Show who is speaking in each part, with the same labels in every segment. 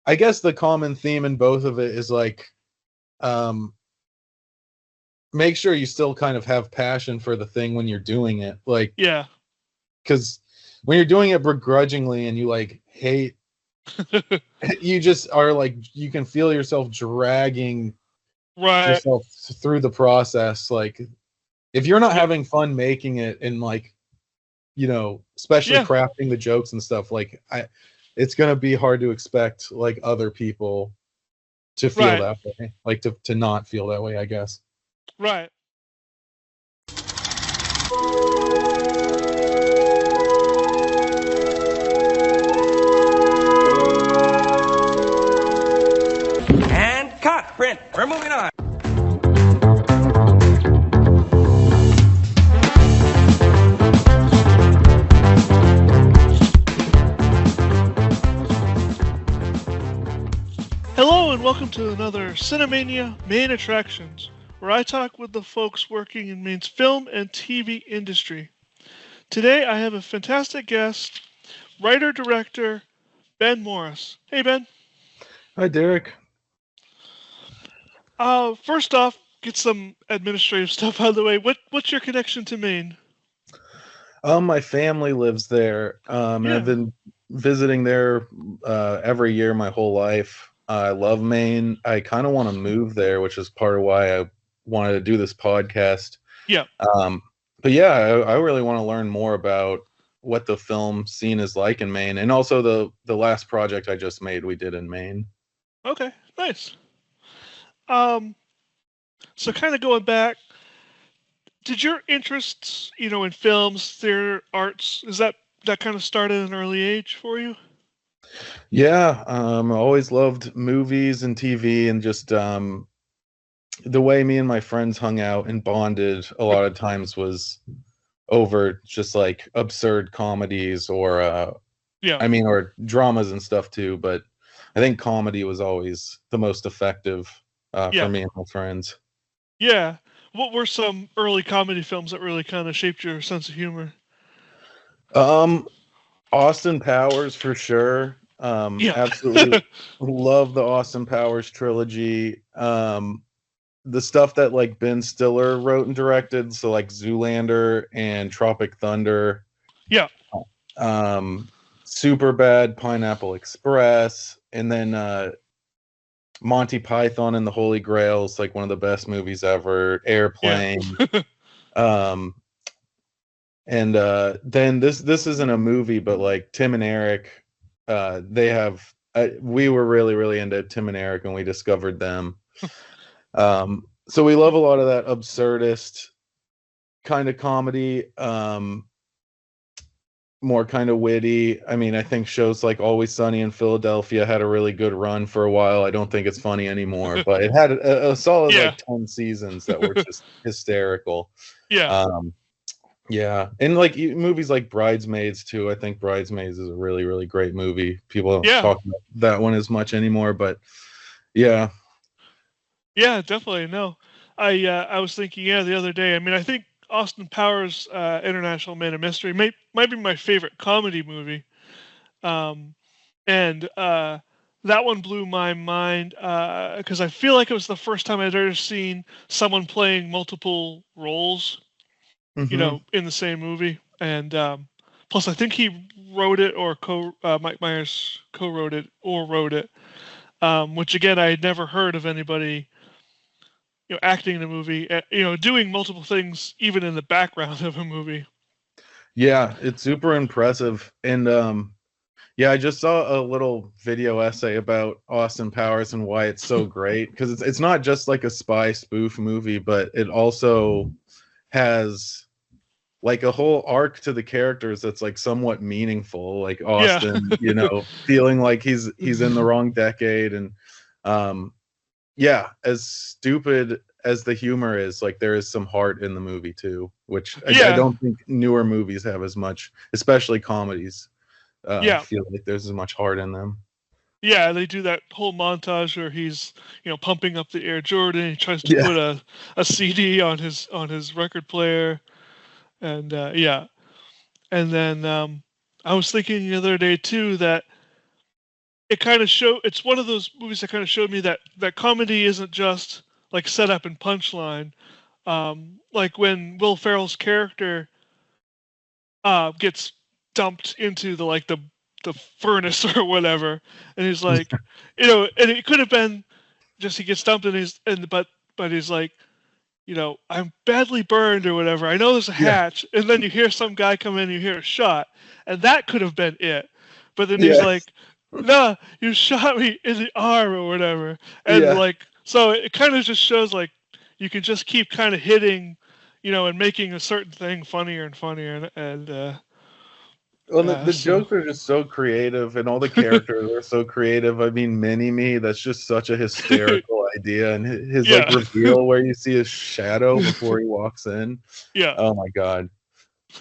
Speaker 1: I guess the common theme in both of it is like, um, make sure you still kind of have passion for the thing when you're doing it. Like,
Speaker 2: Yeah.
Speaker 1: because when you're doing it begrudgingly and you like hate, you just are like, you can feel yourself dragging
Speaker 2: Right.
Speaker 1: yourself through the process. Like, if you're not
Speaker 2: Yeah.
Speaker 1: having fun making it and like, especially
Speaker 2: Yeah.
Speaker 1: crafting the jokes and stuff, like it's gonna be hard to expect like other people to feel
Speaker 2: Right.
Speaker 1: that way, like to not feel that way, I guess.
Speaker 2: Right.
Speaker 3: And cut. Print. We're moving on.
Speaker 2: Hello and welcome to another CineMAINEia Main Attractions, where I talk with the folks working in Maine's film and TV industry. Today I have a fantastic guest, writer-director Ben Morris. Hey Ben.
Speaker 1: Hi, Derek.
Speaker 2: First off, get some administrative stuff out of the way. What's your connection to Maine?
Speaker 1: My family lives there, and I've
Speaker 2: Yeah.
Speaker 1: been visiting there every year my whole life. I love Maine. I kind of want to move there, which is part of why I wanted to do this podcast.
Speaker 2: Yeah.
Speaker 1: Um, but yeah, I really want to learn more about what the film scene is like in Maine, and also the last project I just made we did in Maine.
Speaker 2: Okay. Nice. Um, so kind of going back, did your interests, in films, theater, arts, is that kind of started at an early age for you?
Speaker 1: Yeah, I always loved movies and TV, and just the way me and my friends hung out and bonded a lot of times was over just like absurd comedies or
Speaker 2: Yeah.
Speaker 1: or dramas and stuff too, but I think comedy was always the most effective for
Speaker 2: Yeah.
Speaker 1: me and my friends.
Speaker 2: Yeah. What were some early comedy films that really kind of shaped your sense of humor?
Speaker 1: um Austin Powers for sure.
Speaker 2: Yeah.
Speaker 1: Absolutely love the Austin Powers trilogy. The stuff that like Ben Stiller wrote and directed, so like Zoolander and Tropic Thunder,
Speaker 2: Yeah.
Speaker 1: um, Super Bad, Pineapple Express, and then Monty Python and the Holy Grail is like one of the best movies ever.
Speaker 2: Yeah.
Speaker 1: Airplane, um, and then this isn't a movie, but like Tim and Eric, they have. We were really into Tim and Eric, and we discovered them. So we love a lot of that absurdist kind of comedy, more kind of witty. I mean, I think shows like Always Sunny in Philadelphia had a really good run for a while. I don't think it's funny anymore, but it had a solid
Speaker 2: Yeah.
Speaker 1: like 10 seasons that were just hysterical.
Speaker 2: Yeah.
Speaker 1: Um, yeah, and like movies like Bridesmaids too. I think Bridesmaids is a really great movie. People don't
Speaker 2: Yeah.
Speaker 1: talk about that one as much anymore, but yeah.
Speaker 2: Yeah, definitely. No. I was thinking, yeah, the other day. I mean, I think Austin Powers International Man of Mystery might be my favorite comedy movie. Um and that one blew my mind because I feel like it was the first time I'd ever seen someone playing multiple roles,
Speaker 1: Hmm.
Speaker 2: in the same movie. And plus, I think he wrote it or Mike Myers co-wrote it or wrote it, which again I had never heard of anybody, acting in a movie, doing multiple things even in the background of a movie.
Speaker 1: Yeah, it's super impressive. And yeah, I just saw a little video essay about Austin Powers and why it's so great, because it's not just like a spy spoof movie, but it also has like a whole arc to the characters that's like somewhat meaningful, like
Speaker 2: Yeah.
Speaker 1: Austin, feeling like he's in the wrong decade. And um yeah, as stupid as the humor is, like there is some heart in the movie too, which I
Speaker 2: Yeah.
Speaker 1: don't think newer movies have as much, especially comedies.
Speaker 2: Yeah.
Speaker 1: Feel like there's as much heart in them.
Speaker 2: Yeah, they do that whole montage where he's, pumping up the Air Jordan. He tries to
Speaker 1: Yeah,
Speaker 2: put a CD on his record player, and yeah. And then I was thinking the other day too that it kind of it's one of those movies that kind of showed me that comedy isn't just like setup and punchline. Like when Will Ferrell's character gets dumped into the furnace or whatever, and he's like, and it could have been just he gets dumped but he's like, I'm badly burned or whatever. I know there's a
Speaker 1: Yeah.
Speaker 2: hatch, and then you hear some guy come in, and you hear a shot, and that could have been it. But then he's
Speaker 1: Yes.
Speaker 2: like, "No, you shot me in the arm or whatever," and
Speaker 1: Yeah.
Speaker 2: so it kind of just shows you can just keep kind of hitting, and making a certain thing funnier and funnier, and
Speaker 1: Well, the
Speaker 2: so
Speaker 1: jokes are just so creative, and all the characters are so creative. I mean, Mini-Me, that's just such a hysterical idea, and his
Speaker 2: Yeah.
Speaker 1: reveal where you see his shadow before he walks in.
Speaker 2: yeah,
Speaker 1: Oh my god,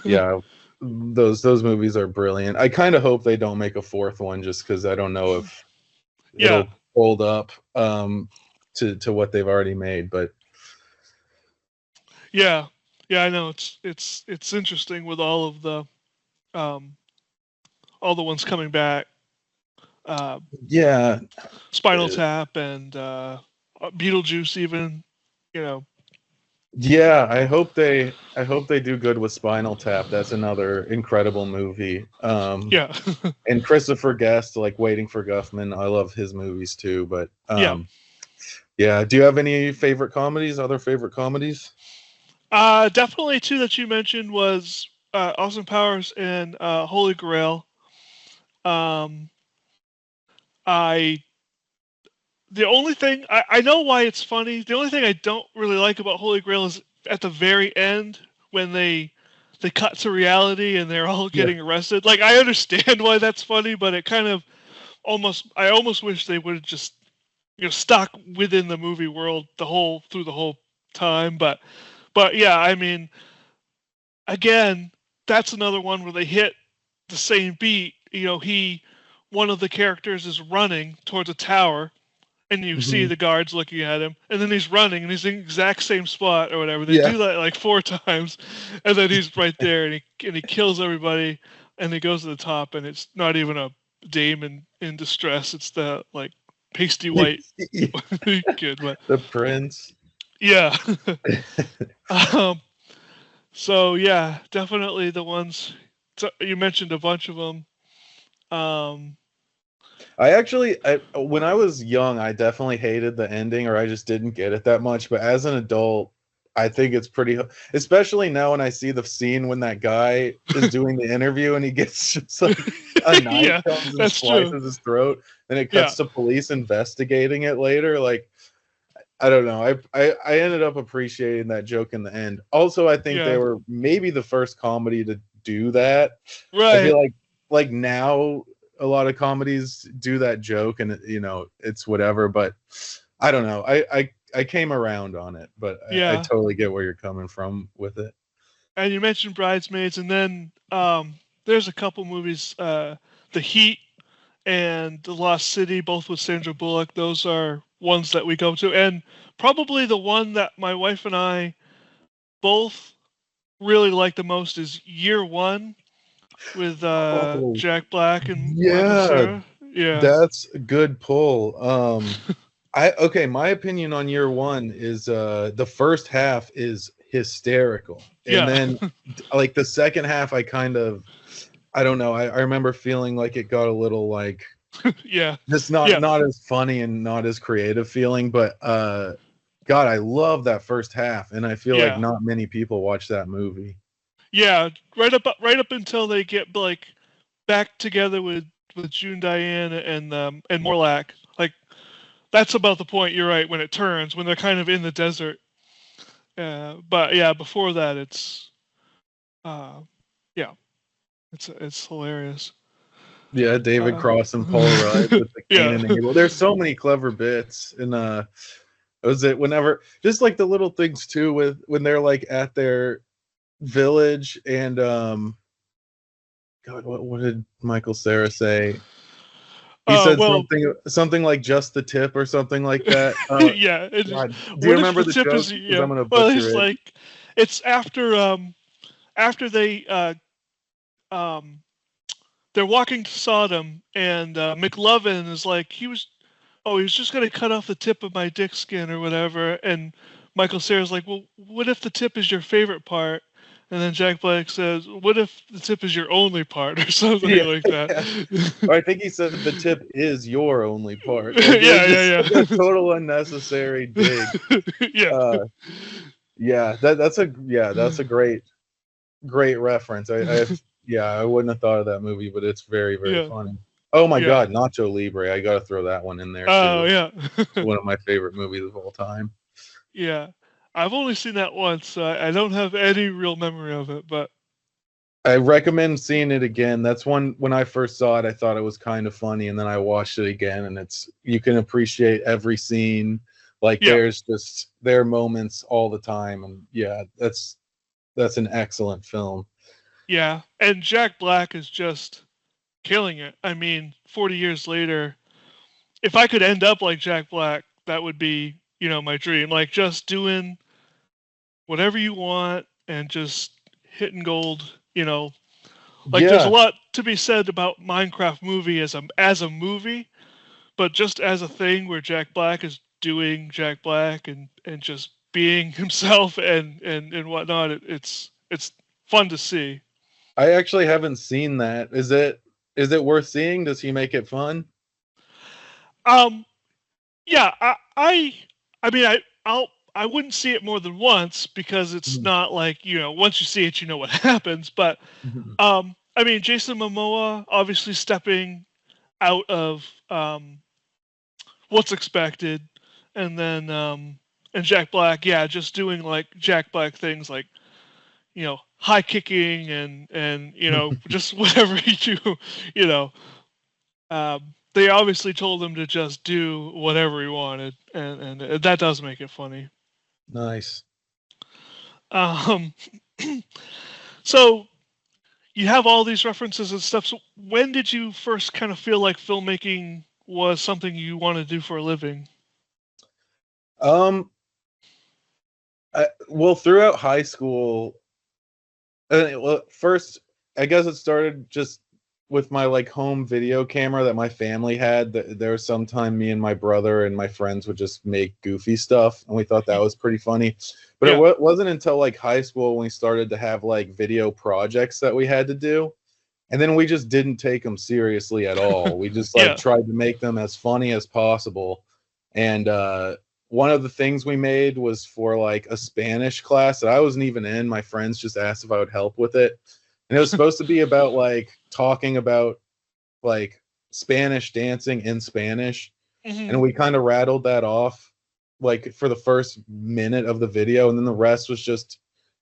Speaker 1: yeah, those movies are brilliant. I kind of hope they don't make a fourth one, just because I don't know if it'll hold up to what they've already made. But
Speaker 2: yeah, I know it's interesting with all of the all the ones coming back.
Speaker 1: yeah,
Speaker 2: Spinal Tap and Beetlejuice, even.
Speaker 1: yeah, I hope they do good with Spinal Tap. That's another incredible movie.
Speaker 2: Yeah.
Speaker 1: And Christopher Guest, like Waiting for Guffman, I love his movies too. But yeah. Do you have any favorite comedies? Other favorite comedies?
Speaker 2: Definitely two that you mentioned was Austin Powers and Holy Grail. The only thing I know why it's funny. The only thing I don't really like about Holy Grail is at the very end when they cut to reality and they're all getting arrested. Like, I understand why that's funny, but it kind of I almost wish they would have just stuck within the movie world through the whole time. But yeah, I mean, again, that's another one where they hit the same beat. One of the characters is running towards a tower, and you see the guards looking at him, and then he's running, and he's in the exact same spot or whatever. They do that like 4 times, and then he's right there, and he kills everybody, and he goes to the top, and it's not even a dame in distress. It's the pasty white kid. But
Speaker 1: the prince.
Speaker 2: Yeah. So yeah, definitely the ones you mentioned, a bunch of them.
Speaker 1: When I was young, I definitely hated the ending, or I just didn't get it that much. But as an adult, I think it's pretty, especially now when I see the scene when that guy is doing the interview and he gets just like a knife comes and slices his throat, and it cuts to police investigating it later. Like, I don't know. I ended up appreciating that joke in the end. Also, I think they were maybe the first comedy to do that.
Speaker 2: Right.
Speaker 1: I feel like now a lot of comedies do that joke, and it's whatever. But I don't know. I came around on it, but I totally get where you're coming from with it.
Speaker 2: And you mentioned Bridesmaids, and then there's a couple movies, The Heat and The Lost City, both with Sandra Bullock. Those are ones that we go to, and probably the one that my wife and I both really like the most is Year One with Jack Black and Michael Cera. Yeah,
Speaker 1: that's a good pull. My opinion on Year One is the first half is hysterical, and then like the second half, I don't know. I remember feeling like it got a little just not as funny and not as creative feeling. But God, I love that first half, and I feel like not many people watch that movie.
Speaker 2: Yeah, right up until they get back together with June Diane and Morlack. Like, that's about the point. You're right, when it turns, when they're kind of in the desert. But yeah, before that, it's it's hilarious.
Speaker 1: Yeah, David Cross and Paul Rudd with the Cain and Abel. There's so many clever bits, and was it whenever just like the little things too, with when they're like at their village and God, what did Michael Cera say? He said something like just the tip or something like that.
Speaker 2: Yeah.
Speaker 1: God, do you remember the joke? I'm gonna butcher it.
Speaker 2: Like, it's after they they're walking to Sodom, and McLovin is like, he was just gonna cut off the tip of my dick skin or whatever, and Michael Cera's like, well, what if the tip is your favorite part? And then Jack Black says, what if the tip is your only part, or something like
Speaker 1: Yeah.
Speaker 2: that?
Speaker 1: Or I think he said the tip is your only part.
Speaker 2: Yeah,
Speaker 1: Like, it was
Speaker 2: yeah,
Speaker 1: just like a total unnecessary dig.
Speaker 2: yeah.
Speaker 1: Yeah, that's a great reference. I wouldn't have thought of that movie, but it's very, very
Speaker 2: Yeah.
Speaker 1: funny. Oh my
Speaker 2: Yeah.
Speaker 1: God, Nacho Libre! I got to throw that one in there
Speaker 2: Oh,
Speaker 1: too.
Speaker 2: yeah.
Speaker 1: It's one of my favorite movies of all time.
Speaker 2: Yeah. I've only seen that once, so I don't have any real memory of it, but
Speaker 1: I recommend seeing it again. That's one when I first saw it, I thought it was kind of funny, and then I watched it again, and you can appreciate every scene. Like
Speaker 2: yeah.
Speaker 1: there are moments all the time, and yeah, that's an excellent film.
Speaker 2: Yeah. And Jack Black is just killing it. I mean, 40 years later, if I could end up like Jack Black, that would be, my dream. Like, just doing whatever you want and just hitting gold, Like, there's a
Speaker 1: Yeah,
Speaker 2: lot to be said about Minecraft movie as a movie, but just as a thing where Jack Black is doing Jack Black and just being himself and whatnot, it's fun to see.
Speaker 1: I actually haven't seen that. Is it worth seeing? Does he make it fun?
Speaker 2: Um, yeah, I mean, I wouldn't see it more than once because it's
Speaker 1: Mhm.
Speaker 2: not like once you see it, you know what happens. But
Speaker 1: Mhm.
Speaker 2: I mean, Jason Momoa obviously stepping out of what's expected, and then and Jack Black, yeah, just doing like Jack Black things like high kicking and just whatever he do, you know. They obviously told him to just do whatever he wanted, and that does make it funny.
Speaker 1: Nice.
Speaker 2: Um, so you have all these references and stuff. So when did you first kind of feel like filmmaking was something you want to do for a living?
Speaker 1: Um, well, throughout high school, well, first, I guess it started just with my like home video camera that my family had. There was some time me and my brother and my friends would just make goofy stuff, and we thought that was pretty funny. But
Speaker 2: Yeah.
Speaker 1: it wasn't until like high school when we started to have like video projects that we had to do. And then we just didn't take them seriously at all. We just like
Speaker 2: Yeah.
Speaker 1: tried to make them as funny as possible. And one of the things we made was for like a Spanish class that I wasn't even in. My friends just asked if I would help with it. And it was supposed to be about like talking about like Spanish dancing in Spanish.
Speaker 2: Hmm.
Speaker 1: And we kind of rattled that off like for the first minute of the video. And then the rest was just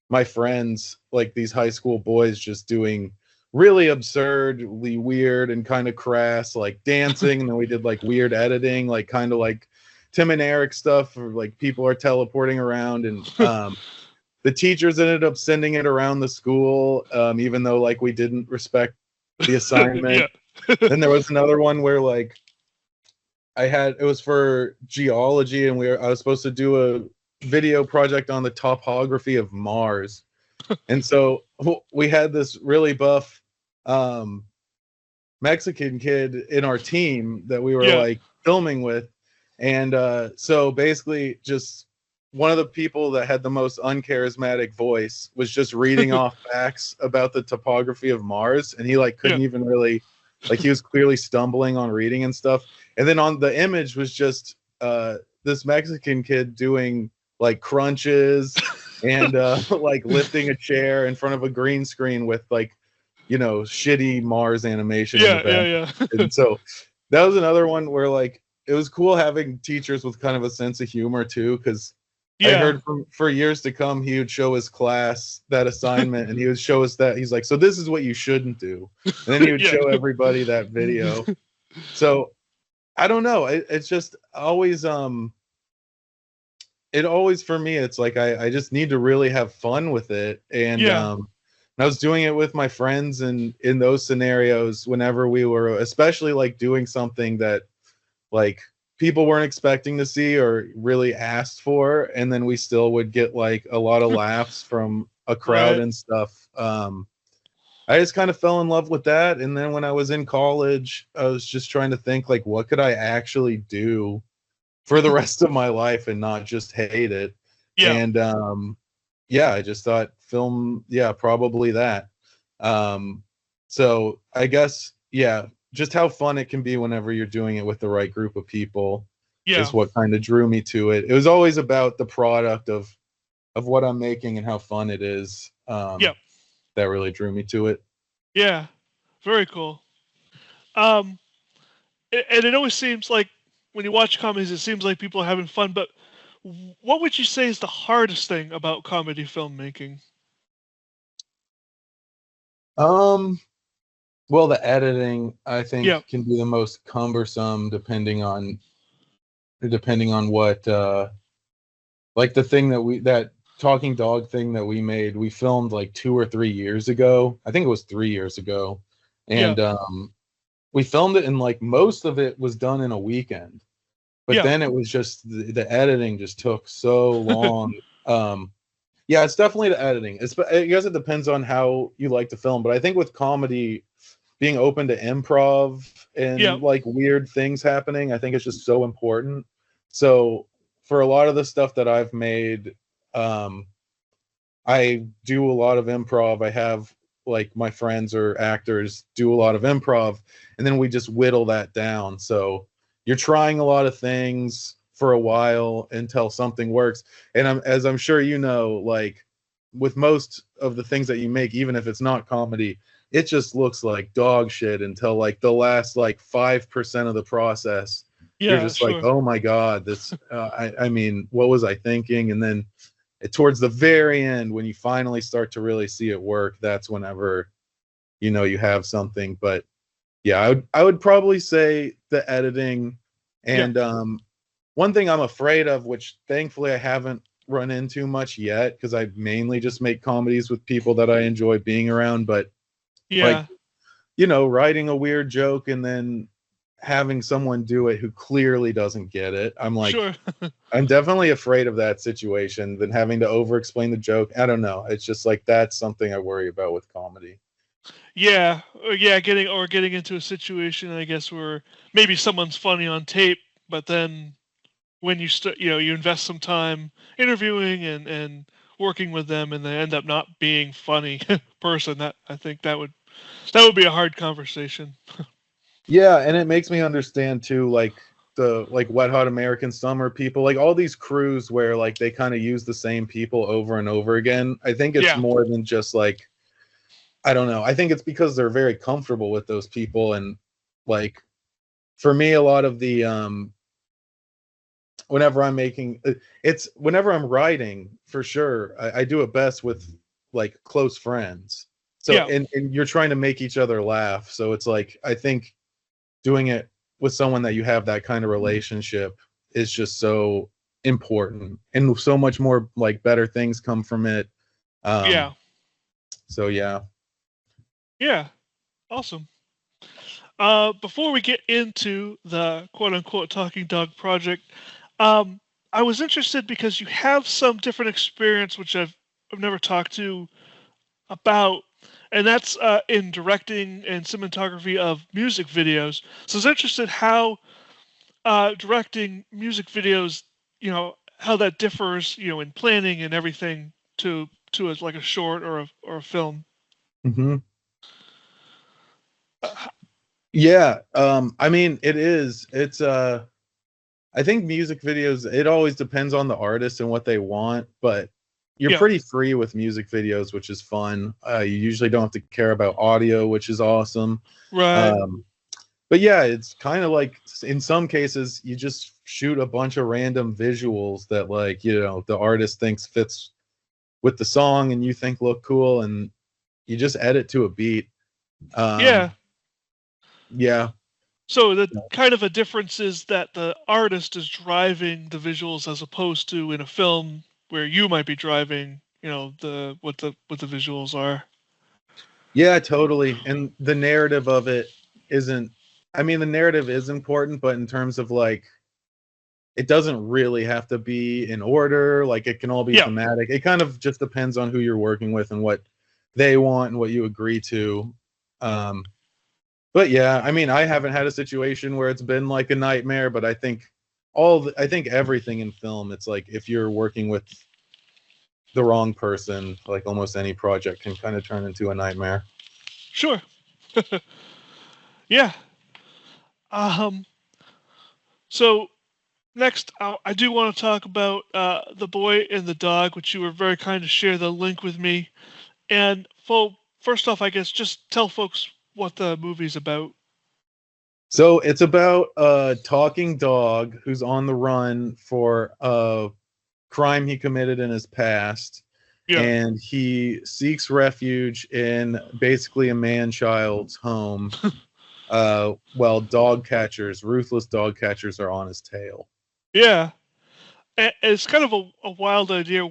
Speaker 1: my friends, like these high school boys, just doing really absurdly weird and kind of crass, like dancing. And then we did like weird editing, like kind of like Tim and Eric stuff, or like people are teleporting around. And the teachers ended up sending it around the school, even though like we didn't respect the assignment.
Speaker 2: Yeah.
Speaker 1: Then there was another one where like it was for geology, and I was supposed to do a video project on the topography of Mars. And so we had this really buff Mexican kid in our team that we were
Speaker 2: Yeah.
Speaker 1: like filming with. And so basically just one of the people that had the most uncharismatic voice was just reading off facts about the topography of Mars. And he like couldn't
Speaker 2: Yeah.
Speaker 1: even really, like, he was clearly stumbling on reading and stuff. And then on the image was just this Mexican kid doing like crunches and like lifting a chair in front of a green screen with like, shitty Mars animation in the back.
Speaker 2: Yeah.
Speaker 1: And so that was another one where like it was cool having teachers with kind of a sense of humor too, because I heard for years to come he would show his class that assignment and he would show us that he's like, so this is what you shouldn't do, and then he would show everybody that video. So I don't know, it's just always it always, for me, it's like I just need to really have fun with it. And I was doing it with my friends, and in those scenarios, whenever we were especially like doing something that like people weren't expecting to see or really asked for, and then we still would get like a lot of laughs from a crowd
Speaker 2: Right.
Speaker 1: and stuff. I just kind of fell in love with that. And then when I was in college, I was just trying to think like, what could I actually do for the rest of my life and not just hate it?
Speaker 2: Yeah.
Speaker 1: And yeah, I just thought film, yeah, probably that. So I guess, yeah, just how fun it can be whenever you're doing it with the right group of people
Speaker 2: Yeah.
Speaker 1: is what kind of drew me to it. It was always about the product of what I'm making and how fun it is.
Speaker 2: Yeah.
Speaker 1: That really drew me to it.
Speaker 2: Yeah. Very cool. And it always seems like when you watch comedies, it seems like people are having fun. But what would you say is the hardest thing about comedy filmmaking?
Speaker 1: Well, the editing I
Speaker 2: Yeah.
Speaker 1: think can be the most cumbersome depending on what like the thing that talking dog thing that we made, we filmed like 2 or 3 years ago. I think it was 3 years ago.
Speaker 2: Yeah.
Speaker 1: And we filmed it, and like most of it was done in a weekend. But
Speaker 2: Yeah.
Speaker 1: then it was just the editing just took so long. Yeah, it's definitely the editing. I guess it depends on how you like to film, but I think with comedy, being open to improv
Speaker 2: Yeah.
Speaker 1: and like weird things happening, I think it's just so important. So for a lot of the stuff that I've made, um, I do a lot of improv. I have like my friends or actors do a lot of improv, and then we just whittle that down. So you're trying a lot of things for a while until something works. And as I'm sure you know, like with most of the things that you make, even if it's not comedy, it just looks like dog shit until like the last like 5% of the process. You're
Speaker 2: Yeah.
Speaker 1: just like,
Speaker 2: Sure.
Speaker 1: oh my god, this. I mean, what was I thinking? And then towards the very end, when you finally start to really see it work, that's whenever you know you have something. But yeah, I would probably say the editing.
Speaker 2: Yeah.
Speaker 1: And one thing I'm afraid of, which thankfully I haven't run into much yet, because I mainly just make comedies with people that I enjoy being around, but like,
Speaker 2: Yeah.
Speaker 1: writing a weird joke and then having someone do it who clearly doesn't get it.
Speaker 2: Sure.
Speaker 1: I'm definitely afraid of that situation than having to over explain the joke. I don't know. It's just like that's something I worry about with comedy.
Speaker 2: Yeah. Yeah. Getting into a situation, I guess, where maybe someone's funny on tape, but then when you invest some time interviewing and working with them, and they end up not being funny person. That I think that would be a hard conversation.
Speaker 1: Yeah, and it makes me understand too, like the like Wet Hot American Summer people, like all these crews where like they kind of use the same people over and over again. I think it's
Speaker 2: Yeah.
Speaker 1: more than just like, I don't know. I think it's because they're very comfortable with those people. And like for me, a lot of the whenever I'm making it's whenever I'm writing, for sure, I do it best with like close friends. So
Speaker 2: Yeah.
Speaker 1: and you're trying to make each other laugh. So it's like I think doing it with someone that you have that kind of relationship is just so important, and so much more like better things come from it.
Speaker 2: Yeah.
Speaker 1: So yeah.
Speaker 2: Yeah. Awesome. Before we get into the quote unquote talking dog project, um, I was interested because you have some different experience, which I've never talked to about, and that's in directing and cinematography of music videos. So I was interested how directing music videos, how that differs, in planning and everything like a short or a film.
Speaker 1: Hmm.
Speaker 2: Uh,
Speaker 1: Yeah. I mean, it's I think music videos, it always depends on the artist and what they want, but you're
Speaker 2: yeah,
Speaker 1: pretty free with music videos, which is fun. You usually don't have to care about audio, which is awesome.
Speaker 2: right.
Speaker 1: Um, but yeah, it's kind of like in some cases you just shoot a bunch of random visuals that like, the artist thinks fits with the song and you think look cool, and you just edit to a beat.
Speaker 2: Yeah.
Speaker 1: Um, yeah.
Speaker 2: So the kind of a difference is that the artist is driving the visuals as opposed to in a film where you might be driving, the visuals are.
Speaker 1: Yeah, totally. And the narrative of it isn't, I mean, the narrative is important, but in terms of like, it doesn't really have to be in order. Like, it can all be
Speaker 2: Yeah.
Speaker 1: thematic. It kind of just depends on who you're working with and what they want and what you agree to. But yeah, I mean, I haven't had a situation where it's been like a nightmare, but I think I think everything in film, it's like if you're working with the wrong person, like almost any project can kind of turn into a nightmare.
Speaker 2: Sure. Yeah. Um. So next, I do want to talk about The Boy and the Dog, which you were very kind to share the link with me. And first off, I guess just tell folks what the movie's about.
Speaker 1: So it's about a talking dog who's on the run for a crime he committed in his past,
Speaker 2: Yeah.
Speaker 1: and he seeks refuge in basically a man-child's home. While ruthless dog catchers, are on his tail.
Speaker 2: Yeah. And it's kind of a wild idea.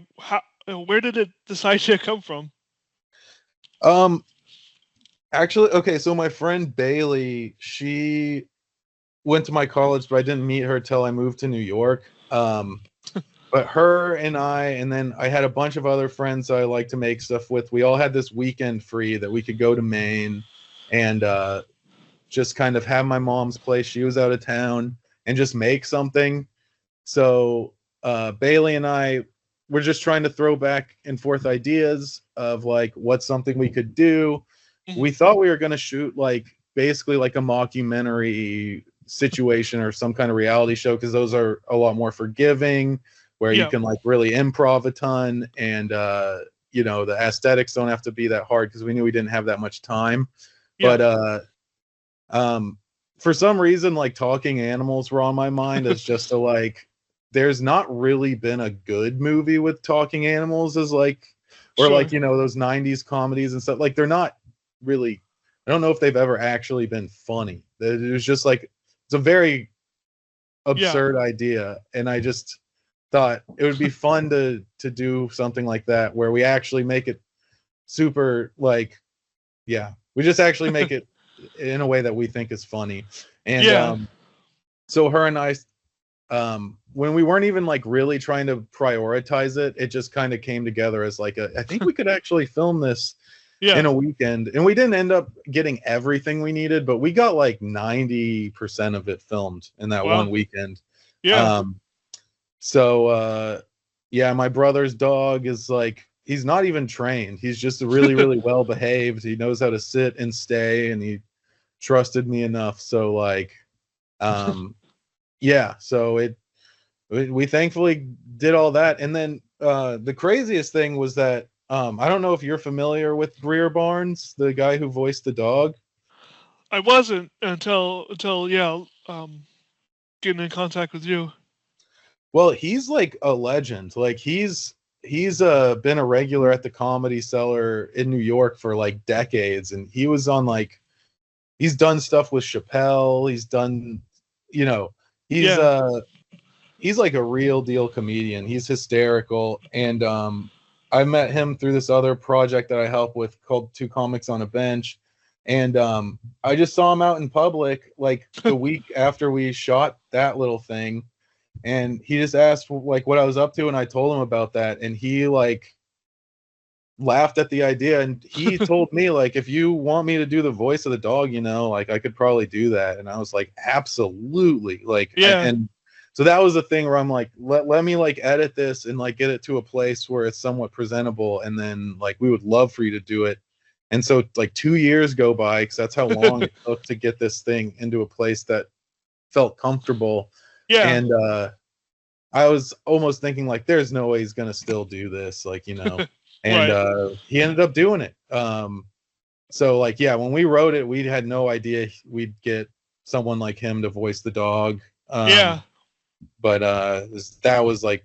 Speaker 2: Where did this idea come from?
Speaker 1: Actually, okay, so my friend Bailey, she went to my college, but I didn't meet her till I moved to New York. But her and then I had a bunch of other friends I like to make stuff with. We all had this weekend free that we could go to Maine and just kind of have my mom's place. She was out of town, and just make something. So Bailey and I were just trying to throw back and forth ideas of like what's something we could do. We thought we were going to shoot like basically like a mockumentary situation or some kind of reality show, because those are a lot more forgiving, where you can like really improv a ton, and you know, the aesthetics don't have to be that hard, because we knew we didn't have that much time. But for some reason, like talking animals were on my mind as just a like, there's not really been a good movie with talking animals as like, or like, you know, those 90s comedies and stuff. Like they're not really, I don't know if they've ever actually been funny. It was just like, it's a very absurd idea. And I just thought it would be fun to do something like that, where we actually make it super like, we just actually make it in a way that we think is funny. And so her and I, when we weren't even like really trying to prioritize it, it just kind of came together as like I think we could actually film this in a weekend. And we didn't end up getting everything we needed, but we got like 90% of it filmed in that one weekend. So my brother's dog is like, he's not even trained. He's just really, really well behaved. He knows how to sit and stay, and he trusted me enough. So like, so we thankfully did all that. And then the craziest thing was that I don't know if you're familiar with Greer Barnes, the guy who voiced the dog.
Speaker 2: I wasn't until getting in contact with you.
Speaker 1: Well, he's like a legend. Like he's been a regular at the Comedy Cellar in New York for like decades, and he was on like, he's done stuff with Chappelle. He's done, you know, he's like a real deal comedian. He's hysterical. And I met him through this other project that I help with called Two Comics on a Bench. And I just saw him out in public like the week after we shot that little thing. And he just asked like what I was up to, and I told him about that, and he like laughed at the idea, and he told me like, if you want me to do the voice of the dog, you know, like I could probably do that. And I was like, absolutely. Like, and so that was the thing where I'm like, let me like edit this and like get it to a place where it's somewhat presentable, and then like we would love for you to do it. And so like 2 years go by, because that's how long it took to get this thing into a place that felt comfortable. And I was almost thinking like, there's no way he's gonna still do this, like, you know. And he ended up doing it. So like, when we wrote it, we had no idea we'd get someone like him to voice the dog. But that was like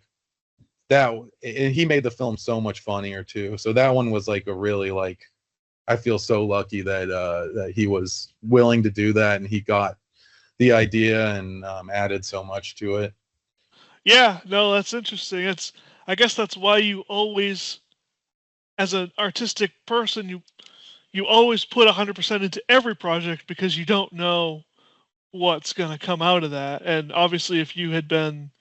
Speaker 1: that, and he made the film so much funnier too. So that one was like a really like, I feel so lucky that that he was willing to do that, and he got the idea and added so much to it.
Speaker 2: Yeah, no, that's interesting. I guess that's why you always, as an artistic person, you always put 100% into every project, because you don't know what's going to come out of that. And obviously, if you had been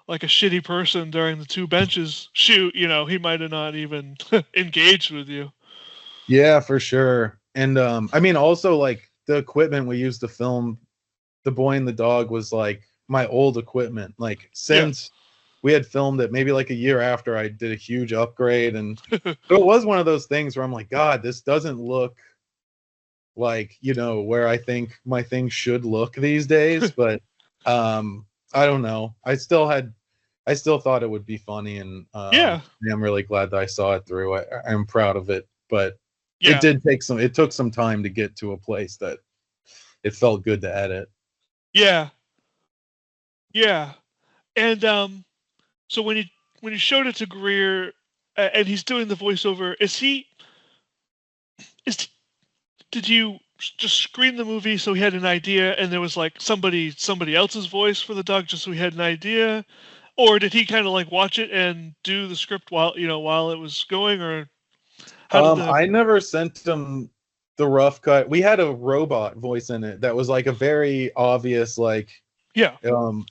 Speaker 2: like a shitty person during the Two Benches shoot, you know, he might have not even engaged with you.
Speaker 1: Yeah, for sure. And I mean, also like the equipment we used to film The Boy and the Dog was like my old equipment. Like
Speaker 2: Yeah.
Speaker 1: since we had filmed it, maybe like a year after, I did a huge upgrade, and so it was one of those things where I'm like, God, this doesn't look like, you know, where I think my thing should look these days. But I don't know. I still thought it would be funny, and
Speaker 2: Yeah.
Speaker 1: I'm really glad that I saw it through. I'm proud of it, but
Speaker 2: Yeah.
Speaker 1: it took some time to get to a place that it felt good to edit.
Speaker 2: Yeah. Yeah. And so when you showed it to Greer, and he's doing the voiceover, is did you just screen the movie so he had an idea, and there was like somebody else's voice for the dog just so he had an idea, or did he kind of like watch it and do the script while it was going, or how did the
Speaker 1: I never sent him the rough cut. We had a robot voice in it that was like a very obvious, like,
Speaker 2: yeah
Speaker 1: um,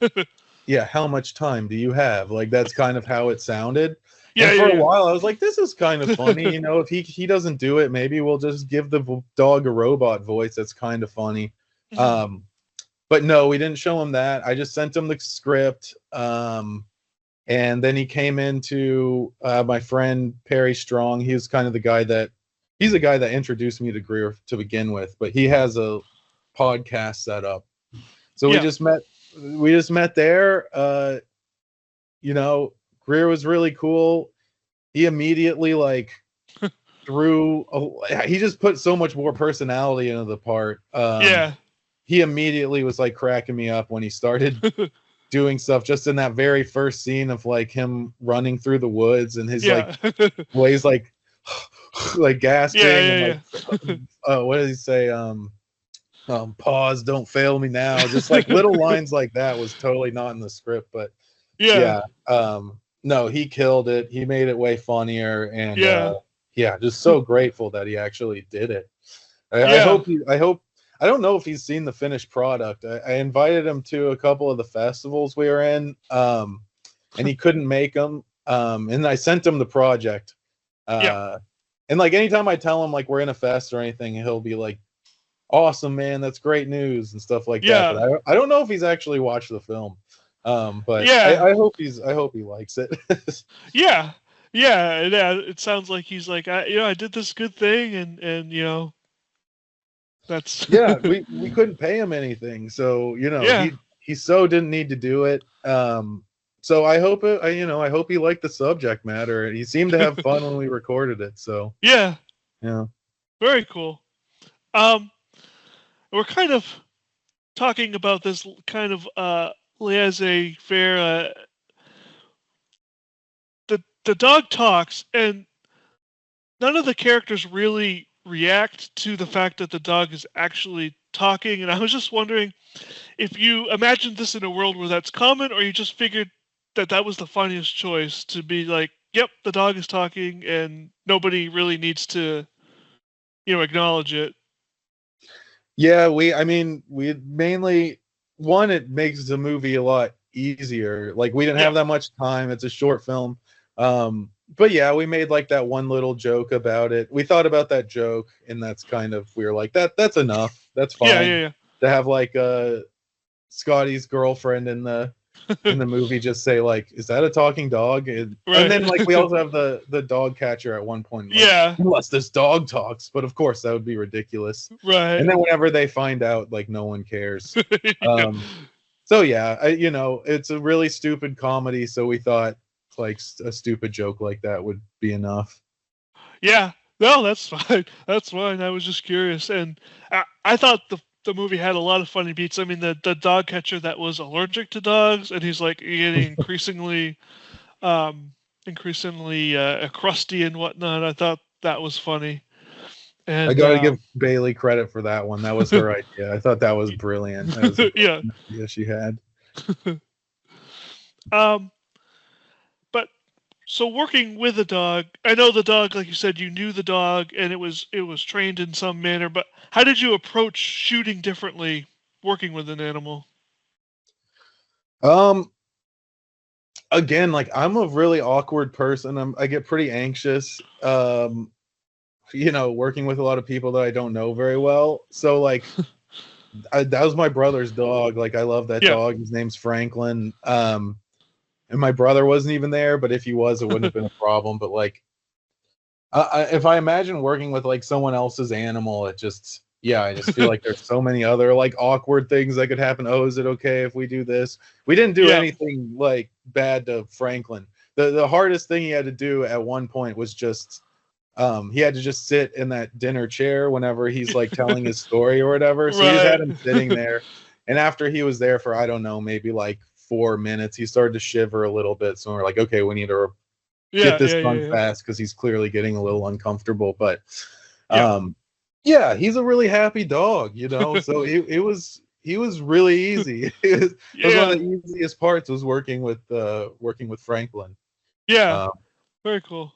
Speaker 1: yeah, how much time do you have? Like that's kind of how it sounded.
Speaker 2: yeah
Speaker 1: And for a
Speaker 2: yeah
Speaker 1: while, I was like, this is kind of funny. You know, if he doesn't do it, maybe we'll just give the dog a robot voice. That's kind of funny.
Speaker 2: yeah
Speaker 1: But no, we didn't show him that. I just sent him the script. And then he came into my friend Perry Strong. He's kind of he's the guy that introduced me to Greer to begin with, but he has a podcast set up. So
Speaker 2: yeah
Speaker 1: we just met there. You know, Greer was really cool. He immediately like he just put so much more personality into the part.
Speaker 2: yeah
Speaker 1: He immediately was like cracking me up when he started doing stuff, just in that very first scene of like him running through the woods, and his
Speaker 2: yeah
Speaker 1: ways like like gasping,
Speaker 2: yeah
Speaker 1: and like what did he say? Pause, don't fail me now. Just like little lines like that was totally not in the script, but
Speaker 2: yeah
Speaker 1: no, he killed it. He made it way funnier, and
Speaker 2: yeah
Speaker 1: yeah, just so grateful that he actually did it.
Speaker 2: yeah
Speaker 1: I hope. I don't know if he's seen the finished product. I invited him to a couple of the festivals we were in, and he couldn't make them. And I sent him the project.
Speaker 2: yeah
Speaker 1: And like anytime I tell him like we're in a fest or anything, he'll be like, "Awesome, man! That's great news," and stuff like that.
Speaker 2: yeah
Speaker 1: But I don't know if he's actually watched the film. But
Speaker 2: yeah
Speaker 1: I hope he likes it.
Speaker 2: yeah yeah it sounds like he's like I did this good thing, and that's
Speaker 1: Yeah, we couldn't pay him anything, so you know
Speaker 2: yeah
Speaker 1: he so didn't need to do it. So I hope I hope he liked the subject matter. He seemed to have fun when we recorded it. So
Speaker 2: yeah
Speaker 1: yeah.
Speaker 2: very cool. um we're kind of talking about this kind of laissez-faire. The dog talks, and none of the characters really react to the fact that the dog is actually talking. And I was just wondering if you imagined this in a world where that's common, or you just figured that that was the funniest choice to be like, yep, the dog is talking, and nobody really needs to, acknowledge it.
Speaker 1: Yeah, I mean, we mainly one, it makes the movie a lot easier. Like we didn't
Speaker 2: Yeah,
Speaker 1: have that much time. It's a short film. But yeah, we made like that one little joke about it. We thought about that joke, and that's kind of we were like that's enough. That's
Speaker 2: yeah,
Speaker 1: fine
Speaker 2: yeah,
Speaker 1: to have like Scotty's girlfriend in the movie just say like, "Is that a talking dog?" And then like we
Speaker 2: right.
Speaker 1: also have the dog catcher at one point, like,
Speaker 2: Yeah,
Speaker 1: unless this dog talks, but of course that would be ridiculous.
Speaker 2: right.
Speaker 1: And then whenever they find out, like no one cares.
Speaker 2: Yeah.
Speaker 1: So yeah, it's a really stupid comedy, so we thought like a stupid joke like that would be enough.
Speaker 2: Yeah, no, that's fine. That's fine. I was just curious, and I thought the movie had a lot of funny beats. I mean, the dog catcher that was allergic to dogs, and he's like getting increasingly crusty and whatnot. I thought that was funny,
Speaker 1: I
Speaker 2: and
Speaker 1: got to give Bailey credit for that one. That was her idea. I thought that was brilliant. That was a
Speaker 2: yeah.
Speaker 1: brilliant idea she had.
Speaker 2: Um, but so working with a dog, I know the dog, like you said, you knew the dog, and it was trained in some manner. But how did you approach shooting differently, working with an animal?
Speaker 1: Um, Again, like I'm a really awkward person. I get pretty anxious. working with a lot of people that I don't know very well. So like, that was my brother's dog. Like, I love that dog. His name's Franklin. And my brother wasn't even there, but if he was, it wouldn't have been a problem. But like, if I imagine working with like someone else's animal, I just feel like there's so many other like awkward things that could happen. Oh, is it okay if we do this? We didn't do anything like bad to Franklin. The hardest thing he had to do at one point was just he had to just sit in that dinner chair whenever he's like telling his story or whatever. So we just had him sitting there, and after he was there for, I don't know, maybe like 4 minutes, he started to shiver a little bit. So we're like, okay, we need to get this done fast, because he's clearly getting a little uncomfortable. But he's a really happy dog, so he was really easy. It was one of the easiest parts was working with Franklin.
Speaker 2: Very cool.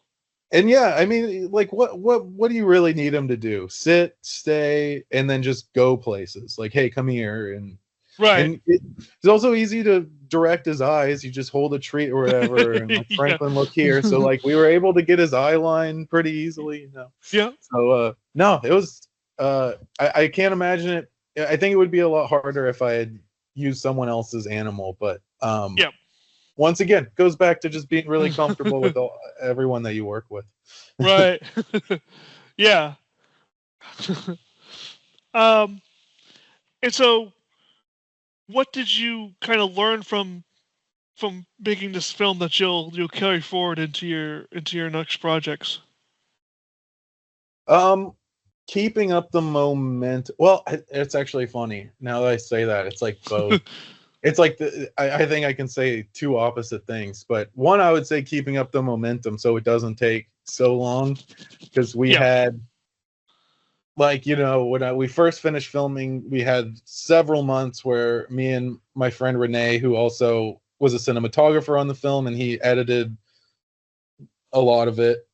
Speaker 1: And I mean, like, what do you really need him to do? Sit, stay, and then just go places. Like, hey, come here. And and it's also easy to direct his eyes. You just hold a treat or whatever, and like, Franklin, look here. So like, we were able to get his eye line pretty easily. So no, it was I can't imagine it. I think it would be a lot harder if I had used someone else's animal, but once again, it goes back to just being really comfortable with everyone that you work with.
Speaker 2: Right. Yeah. And so, what did you kind of learn from making this film that you'll carry forward into your next projects?
Speaker 1: Keeping up the momentum. Well, it's actually funny now that I say that. It's like both. It's like I think I can say two opposite things, but one, I would say keeping up the momentum so it doesn't take so long, because we had, like, when we first finished filming, we had several months where me and my friend Renee, who also was a cinematographer on the film, and he edited a lot of it.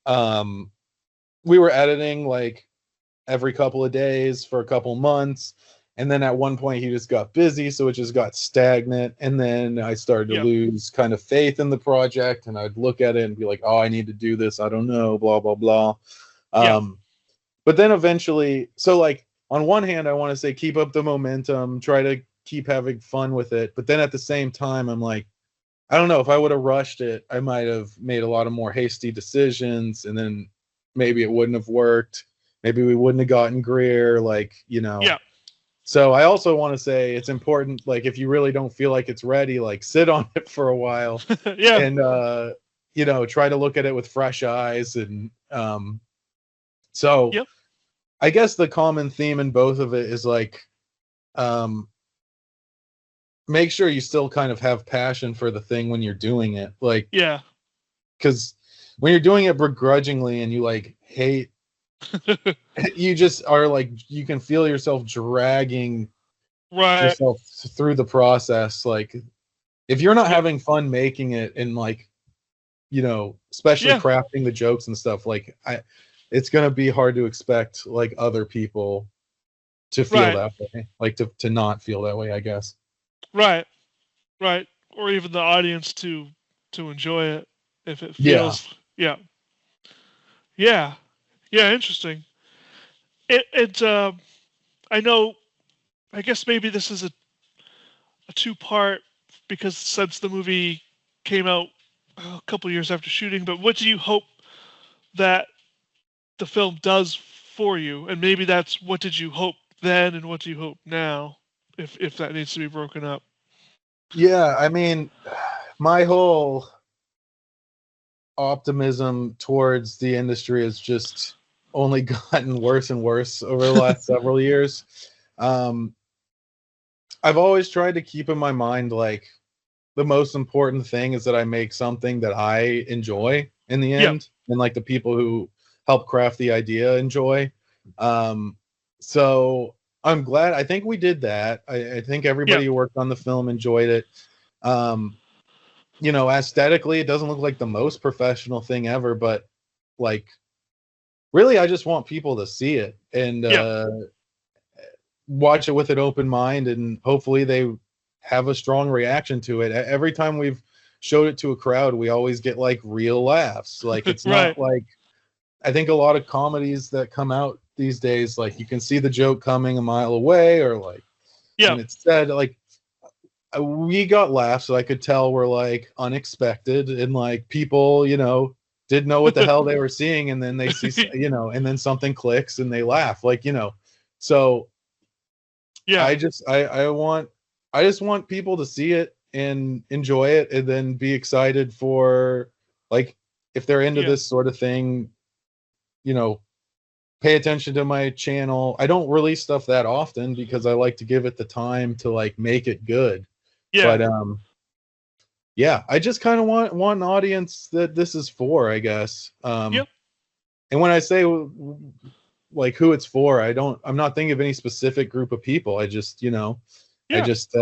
Speaker 1: We were editing like every couple of days for a couple months. And then at one point he just got busy, so it just got stagnant. And then I started to lose kind of faith in the project, and I'd look at it and be like, oh, I need to do this. I don't know, blah, blah, blah. But then eventually, so like, on one hand, I want to say keep up the momentum, try to keep having fun with it. But then at the same time, I'm like, I don't know, if I would have rushed it, I might have made a lot of more hasty decisions, and then maybe it wouldn't have worked. Maybe we wouldn't have gotten Greer, like, So I also want to say it's important, like, if you really don't feel like it's ready, like, sit on it for a while. And, try to look at it with fresh eyes. And I guess the common theme in both of it is, like, make sure you still kind of have passion for the thing when you're doing it. Like, because when you're doing it begrudgingly and you, like, hate, you just are like, you can feel yourself dragging yourself through the process. Like, if you're not having fun making it, and like, especially crafting the jokes and stuff, like, it's gonna be hard to expect like other people to feel that way, like to not feel that way, I guess. Right.
Speaker 2: Or even the audience to enjoy it if it feels interesting. I know, I guess maybe this is a two-part, because since the movie came out a couple years after shooting, but what do you hope that the film does for you? And maybe that's, what did you hope then and what do you hope now, if that needs to be broken up?
Speaker 1: Yeah, I mean, my whole optimism towards the industry has just only gotten worse and worse over the last several years. I've always tried to keep in my mind, like, the most important thing is that I make something that I enjoy in the end, and like the people who help craft the idea enjoy. So I'm glad. I think we did that. I think everybody who worked on the film enjoyed it. Aesthetically, it doesn't look like the most professional thing ever, but like, really, I just want people to see it and watch it with an open mind, and hopefully they have a strong reaction to it. Every time we've showed it to a crowd, we always get like real laughs. Like, it's not like I think a lot of comedies that come out these days, like you can see the joke coming a mile away, or like when it's said, like we got laughs that I could tell were like unexpected, and like people, didn't know what the hell they were seeing, and then they see, and then something clicks and they laugh, like, so
Speaker 2: Yeah.
Speaker 1: I just want people to see it and enjoy it, and then be excited for, like, if they're into this sort of thing, pay attention to my channel. I don't release stuff that often because I like to give it the time to like make it good.
Speaker 2: Yeah.
Speaker 1: But yeah, I just kind of want an audience that this is for, I guess.
Speaker 2: Yep.
Speaker 1: And when I say like who it's for, I'm not thinking of any specific group of people. I just, just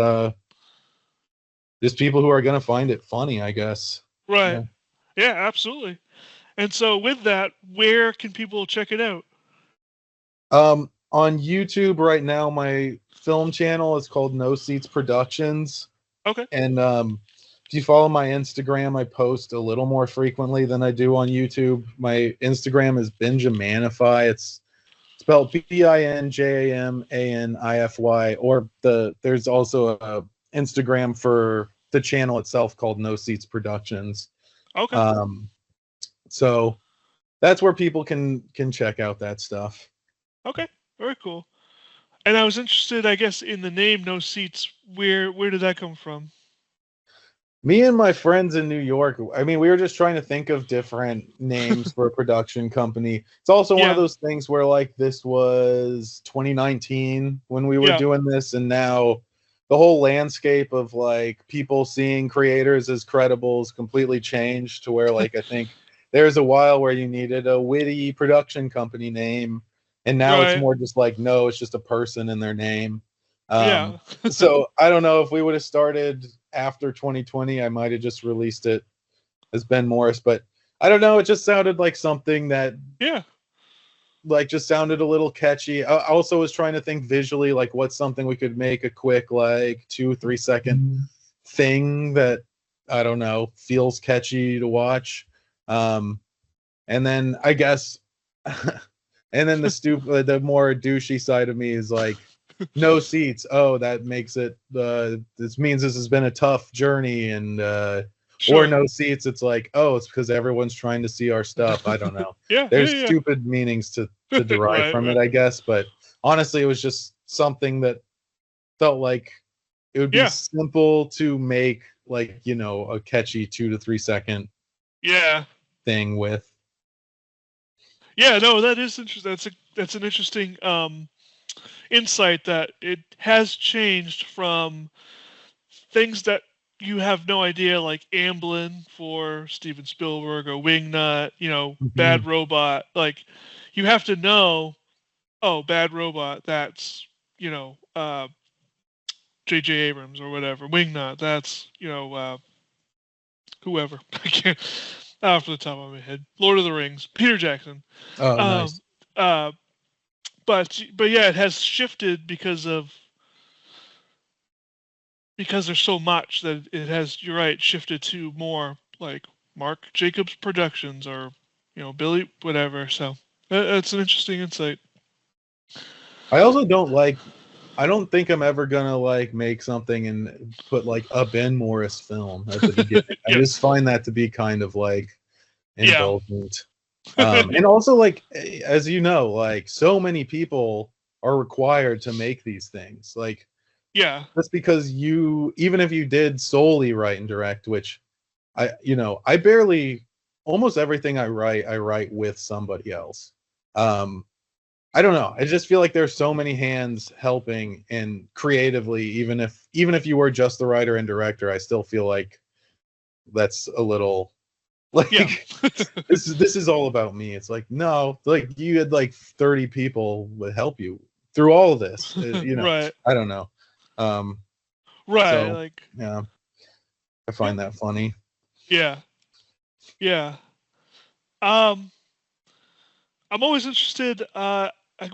Speaker 1: people who are going to find it funny, I guess.
Speaker 2: Right. Yeah, absolutely. And so with that, where can people check it out?
Speaker 1: On YouTube right now, my film channel is called No Seats Productions.
Speaker 2: Okay.
Speaker 1: And if you follow my Instagram, I post a little more frequently than I do on YouTube. My Instagram is BinjaMAINEify. It's spelled BinjaMAINEify, or there's also a Instagram for the channel itself called No Seats Productions.
Speaker 2: Okay.
Speaker 1: So that's where people can check out that stuff.
Speaker 2: Okay. Very cool. And I was interested, I guess, in the name No Seats. Where did that come from?
Speaker 1: Me and my friends in New York, I mean, we were just trying to think of different names for a production company. It's also one of those things where, like, this was 2019 when we were doing this, and now the whole landscape of, like, people seeing creators as credible is completely changed to where, like, I think there's a while where you needed a witty production company name, and now it's more just like, no, it's just a person in their name. So I don't know, if we would have started after 2020, I might have just released it as Ben Morris, but I don't know. It just sounded like something that, like, just sounded a little catchy. I also was trying to think visually, like, what's something we could make a quick, like, 2-3 second thing that, I don't know, feels catchy to watch. And then I guess, and then the more douchey side of me is like, no seats. Oh, that makes it. This means this has been a tough journey, and or no seats. It's like, oh, it's because everyone's trying to see our stuff. I don't know. There's stupid meanings to derive from it, I guess. But honestly, it was just something that felt like it would be simple to make, like, a catchy 2 to 3 second thing with.
Speaker 2: Yeah, no, that is interesting. That's an interesting insight, that it has changed from things that you have no idea, like Amblin for Steven Spielberg, or Wingnut, Bad Robot. Like, you have to know, oh, Bad Robot, that's, J.J. Abrams or whatever. Wingnut, that's, whoever. I can't, off the top of my head. Lord of the Rings, Peter Jackson.
Speaker 1: Oh, nice.
Speaker 2: But yeah, it has shifted because there's so much that it has, you're right, shifted to more like Mark Jacobs Productions, or Billy whatever. So that's an interesting insight.
Speaker 1: I also I don't think I'm ever gonna, like, make something and put, like, a Ben Morris film at the beginning. I just find that to be kind of, like, indulgent. And also, like, as you know, like, so many people are required to make these things. Like, just because even if you did solely write and direct, which I barely, almost everything I write with somebody else. I don't know. I just feel like there's so many hands helping, and creatively, even if you were just the writer and director, I still feel like that's a little, like, this is all about me. It's like, no, like, you had like 30 people would help you through all of this.
Speaker 2: Right.
Speaker 1: I don't know.
Speaker 2: Right.
Speaker 1: So,
Speaker 2: like,
Speaker 1: yeah, I find that funny.
Speaker 2: Yeah. I'm always interested.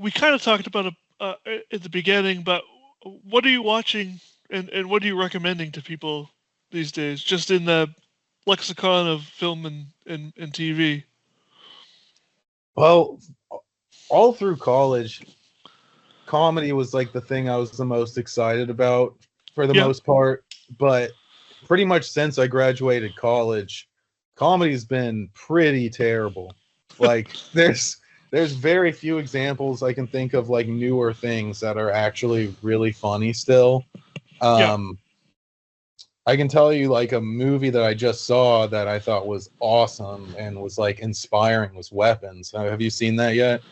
Speaker 2: We kind of talked about it at the beginning, but what are you watching, and what are you recommending to people these days, just in the lexicon of film and TV?
Speaker 1: Well, all through college, comedy was like the thing I was the most excited about for the
Speaker 2: Yep.
Speaker 1: most part. But pretty much since I graduated college, comedy's been pretty terrible. Like there's very few examples I can think of like newer things that are actually really funny still.
Speaker 2: Yep.
Speaker 1: I can tell you like a movie that I just saw that I thought was awesome and was like inspiring was Weapons. Have you seen that yet?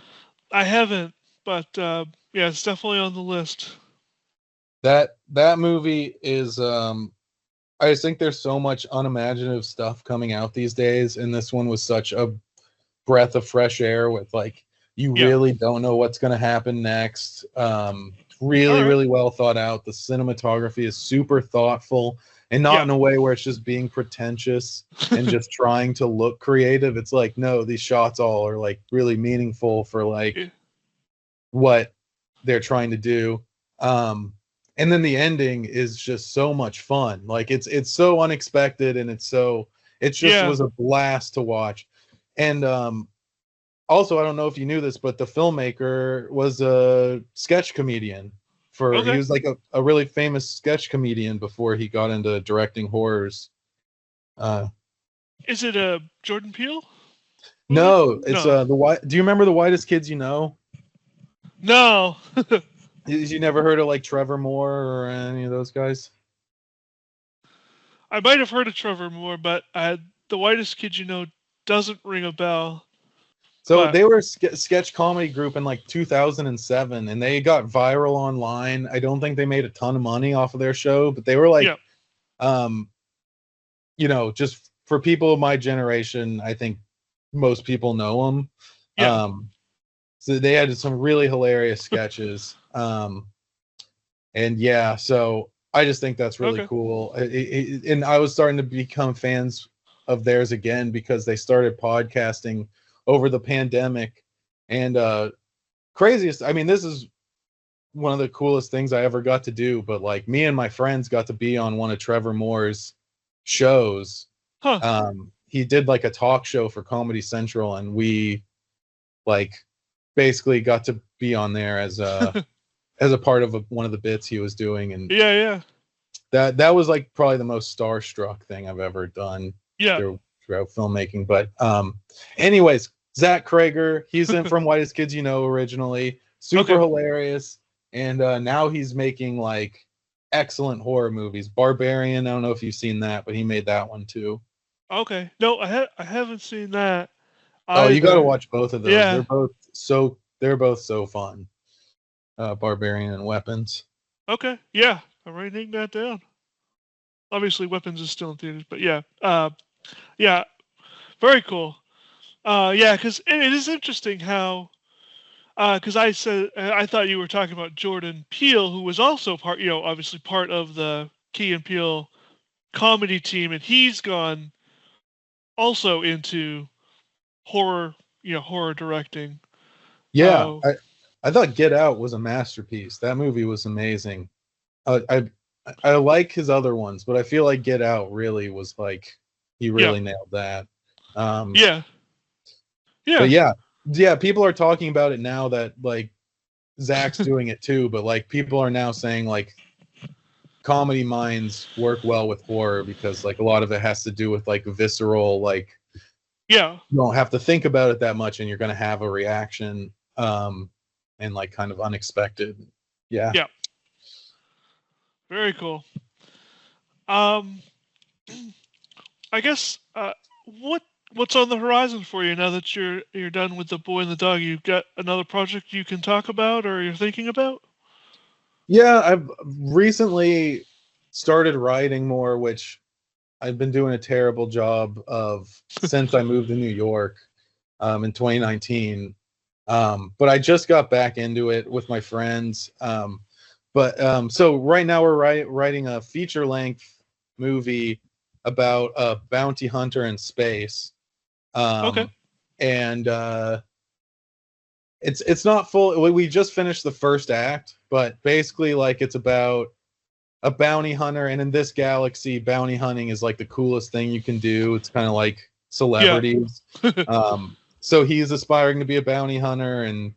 Speaker 2: I haven't, but yeah, it's definitely on the list.
Speaker 1: That movie is I just think there's so much unimaginative stuff coming out these days, and this one was such a breath of fresh air with like you
Speaker 2: Yeah.
Speaker 1: really don't know what's going to happen next. Really,
Speaker 2: All right.
Speaker 1: really well thought out. The cinematography is super thoughtful and not
Speaker 2: Yeah.
Speaker 1: in a way where it's just being pretentious and just trying to look creative. It's like, no, these shots all are like really meaningful for like
Speaker 2: Yeah.
Speaker 1: what they're trying to do. And then the ending is just so much fun. Like it's so unexpected and it just
Speaker 2: Yeah.
Speaker 1: was a blast to watch. And also, I don't know if you knew this, but the filmmaker was a sketch comedian. He
Speaker 2: Okay.
Speaker 1: was like a really famous sketch comedian before he got into directing horrors.
Speaker 2: Is it a Jordan Peele movie?
Speaker 1: No, it's
Speaker 2: No.
Speaker 1: do you remember The Whitest Kids You Know?
Speaker 2: No.
Speaker 1: You never heard of like Trevor Moore or any of those guys?
Speaker 2: I might have heard of Trevor Moore, but The Whitest Kid You Know doesn't ring a bell.
Speaker 1: So
Speaker 2: But
Speaker 1: they were a sketch comedy group in like 2007, and they got viral online. I don't think they made a ton of money off of their show, but they were like,
Speaker 2: yeah.
Speaker 1: Just for people of my generation, I think most people know them.
Speaker 2: Yeah.
Speaker 1: So they had some really hilarious sketches. And yeah, so I just think that's really
Speaker 2: Okay.
Speaker 1: cool. And I was starting to become fans of theirs again because they started podcasting over the pandemic. And craziest, I mean, this is one of the coolest things I ever got to do, but like me and my friends got to be on one of Trevor Moore's shows.
Speaker 2: Huh.
Speaker 1: He did like a talk show for Comedy Central, and we like basically got to be on there as a part of one of the bits he was doing. And
Speaker 2: Yeah.
Speaker 1: that was like probably the most starstruck thing I've ever done
Speaker 2: Yeah.
Speaker 1: throughout filmmaking. But anyways, Zach Krager, he's in from Whitest Kids You Know originally, super
Speaker 2: Okay.
Speaker 1: hilarious, and now he's making like excellent horror movies. Barbarian, I don't know if you've seen that, but he made that one too.
Speaker 2: Okay. No, I haven't seen that
Speaker 1: Oh, you got to
Speaker 2: either.
Speaker 1: watch both of those.
Speaker 2: Yeah.
Speaker 1: They're both so fun. Barbarian and Weapons.
Speaker 2: Okay. Yeah. I'm writing that down. Obviously, Weapons is still in theaters, but yeah. Yeah. Very cool. Yeah, because it is interesting how, because I thought you were talking about Jordan Peele, who was also obviously part of the Key and Peele comedy team, and he's gone also into horror, horror directing.
Speaker 1: Yeah, I thought Get Out was a masterpiece. That movie was amazing. I like his other ones, but I feel like Get Out really was like he really nailed that.
Speaker 2: Yeah.
Speaker 1: But yeah, people are talking about it now that like Zach's doing it too, but like people are now saying like comedy minds work well with horror because like a lot of it has to do with like visceral, like
Speaker 2: Yeah.
Speaker 1: you don't have to think about it that much and you're gonna have a reaction, and like kind of unexpected. Yeah.
Speaker 2: Yeah. Very cool. I guess what's on the horizon for you now that you're done with The Boy and the Dog? You've got another project you can talk about or you're thinking about?
Speaker 1: Yeah, I've recently started writing more, which I've been doing a terrible job of since I moved to New York in 2019. But I just got back into it with my friends. So right now we're writing a feature-length movie about a bounty hunter in space.
Speaker 2: Okay.
Speaker 1: And it's not full. We just finished the first act, but basically like it's about a bounty hunter, and in this galaxy, bounty hunting is like the coolest thing you can do. It's kind of like celebrities. so he's aspiring to be a bounty hunter, and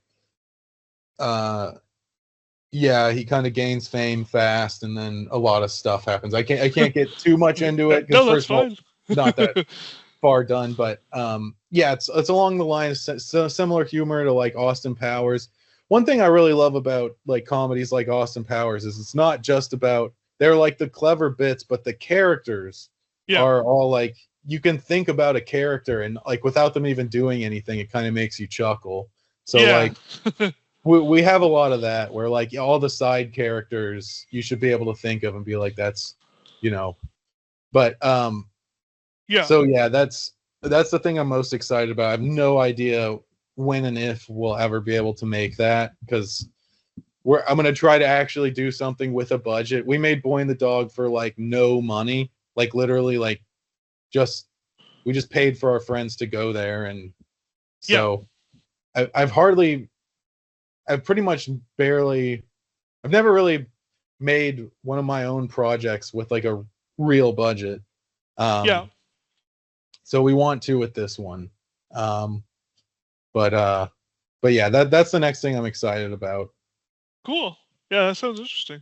Speaker 1: yeah, he kind of gains fame fast, and then a lot of stuff happens. I can't get too much into it because
Speaker 2: No, that's
Speaker 1: first of all,
Speaker 2: fine.
Speaker 1: not that far done, but yeah, it's along the lines, so similar humor to like Austin Powers. One thing I really love about like comedies like Austin Powers is it's not just about, they're like the clever bits, but the characters are all like, you can think about a character and like without them even doing anything, it kind of makes you chuckle. So like we have a lot of that where like all the side characters you should be able to think of and be like, that's, you know, but so yeah, that's the thing I'm most excited about. I have no idea when and if we'll ever be able to make that, because I'm gonna try to actually do something with a budget. We made Boy and the Dog for like no money, like literally like we just paid for our friends to go there, and so I've pretty much barely, I've never really made one of my own projects with like a real budget. So we want to with this one. But yeah, that's the next thing I'm excited about.
Speaker 2: Cool. Yeah, that sounds interesting.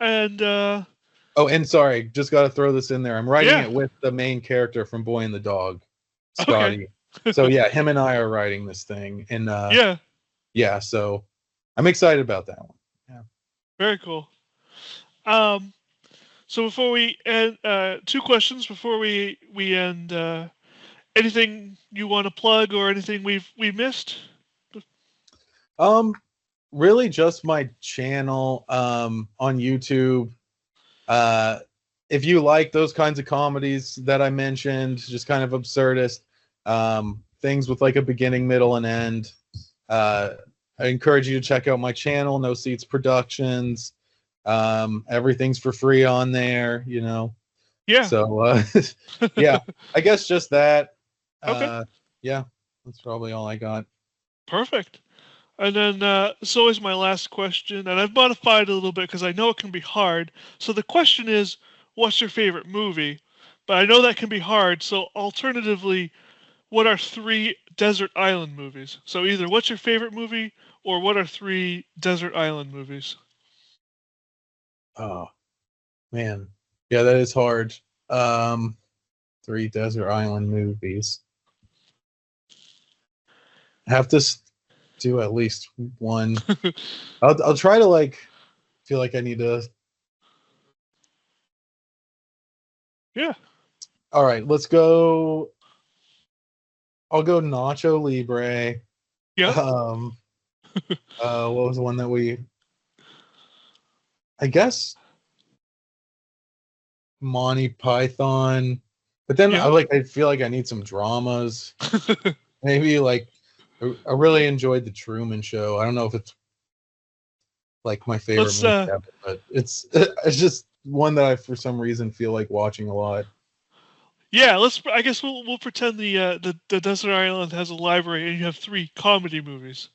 Speaker 2: And
Speaker 1: oh, and sorry, just got to throw this in there. I'm writing it with the main character from Boy and the Dog, Scotty. Okay. So yeah, him and I are writing this thing, and yeah, so I'm excited about that one. Yeah.
Speaker 2: Very cool. So before we end, 2 questions before we end. Anything you want to plug or anything we missed?
Speaker 1: Really just my channel on YouTube. If you like those kinds of comedies that I mentioned, just kind of absurdist things with like a beginning, middle, and end, I encourage you to check out my channel, No Seats Productions. Everything's for free on there, you know. Yeah. So yeah, I guess just that. Okay. Yeah, that's probably all I got.
Speaker 2: Perfect. And then it's always my last question, and I've modified it a little bit because I know it can be hard. So the question is, what's your favorite movie? But I know that can be hard. So alternatively, what are 3 desert island movies? So either what's your favorite movie, or what are 3 desert island movies?
Speaker 1: Oh, man. Yeah, that is hard. 3 desert island movies. I have to do at least one. I'll try to like feel like I need to.
Speaker 2: Yeah.
Speaker 1: All right, let's go. I'll go Nacho Libre.
Speaker 2: Yeah.
Speaker 1: What was the one that I guess Monty Python, but then I feel like I need some dramas. Maybe like I really enjoyed the Truman Show. I don't know if it's like my favorite movie ever, but it's just one that I for some reason feel like watching a lot.
Speaker 2: Yeah, I guess we'll pretend the desert island has a library and you have 3 comedy movies.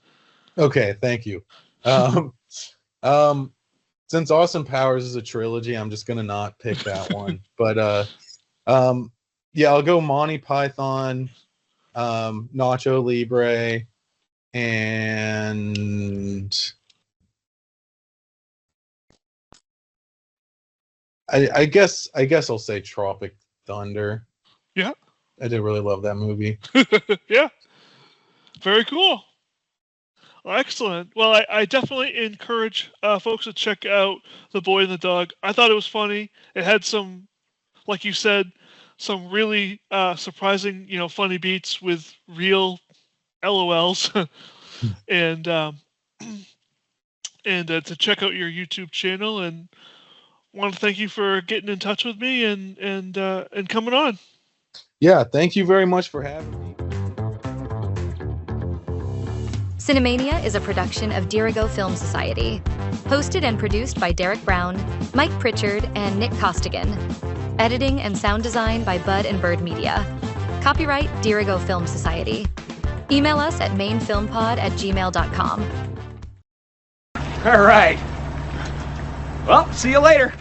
Speaker 1: Okay, thank you. Since Austin Powers is a trilogy, I'm just gonna not pick that one. But yeah, I'll go Monty Python, Nacho Libre, and I guess I'll say Tropic Thunder.
Speaker 2: Yeah.
Speaker 1: I did really love that movie.
Speaker 2: Yeah. Very cool. Well, excellent. Well, I definitely encourage folks to check out The Boy and the Dog. I thought it was funny. It had some, like you said, some really surprising, funny beats with real LOLs, and to check out your YouTube channel. And want to thank you for getting in touch with me and coming on.
Speaker 1: Yeah, thank you very much for having me.
Speaker 4: CineMAINEia is a production of Dirigo Film Society. Hosted and produced by Derek Brown, Mike Pritchard, and Nick Costigan. Editing and sound design by Bud and Bird Media. Copyright Dirigo Film Society. Email us at mainefilmpod@gmail.com.
Speaker 3: All right. Well, see you later.